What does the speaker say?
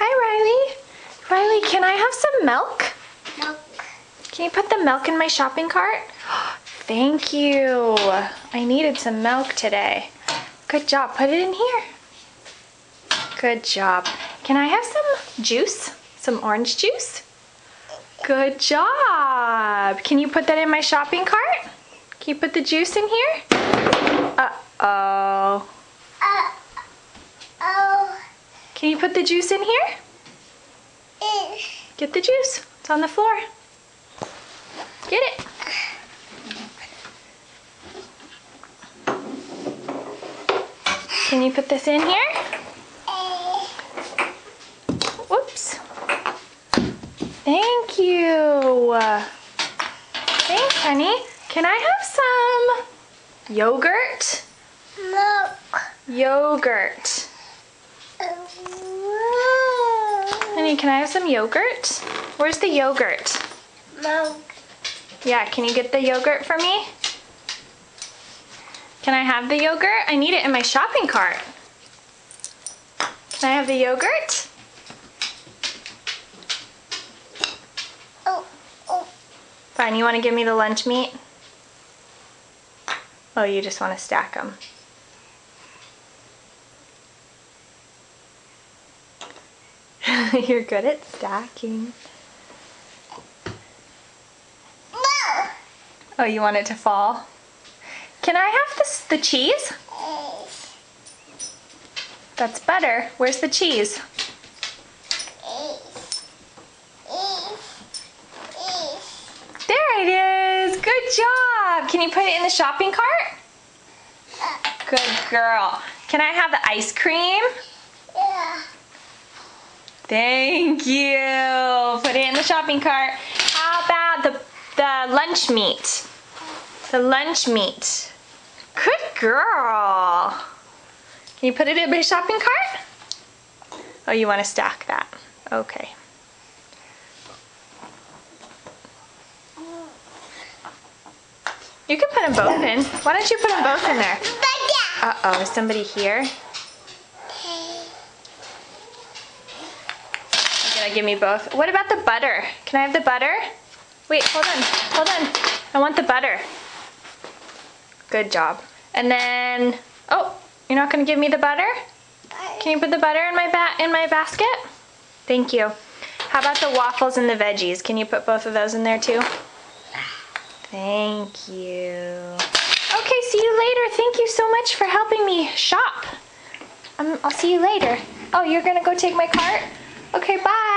Hi, Riley. Riley, can I have some milk? Milk. Can you put the milk in my shopping cart? Thank you. I needed some milk today. Good job. Put it in here. Good job. Can I have some juice? Some orange juice? Good job. Can you put that in my shopping cart? Can you put the juice in here? Uh-oh. Oh. Can you put the juice in here? Get the juice. It's on the floor. Get it. Can you put this in here? Whoops. Thank you. Thanks, honey. Can I have some yogurt? Milk. Yogurt. Honey, can I have some yogurt? Where's the yogurt? Milk. Yeah, can you get the yogurt for me? Can I have the yogurt? I need it in my shopping cart. Can I have the yogurt? Oh. Fine, you want to give me the lunch meat? Oh, you just want to stack them. You're good at stacking. No. Oh, you want it to fall? Can I have the cheese? That's butter. Where's the cheese? There it is. Good job. Can you put it in the shopping cart? Good girl. Can I have the ice cream? Yeah. Thank you. Put it in the shopping cart. How about the lunch meat? The lunch meat. Good girl. Can you put it in my shopping cart? Oh, you want to stack that. Okay. You can put them both in. Why don't you put them both in there? Uh-oh, is somebody here? You're gonna give me both. What about the butter? Can I have the butter? Wait, hold on. I want the butter. Good job. And then, oh, you're not gonna give me the butter? Can you put the butter in my basket? Thank you. How about the waffles and the veggies? Can you put both of those in there too? Thank you. Okay, see you later. Thank you so much for helping me shop. I'll see you later. Oh, you're gonna go take my cart? Okay, bye.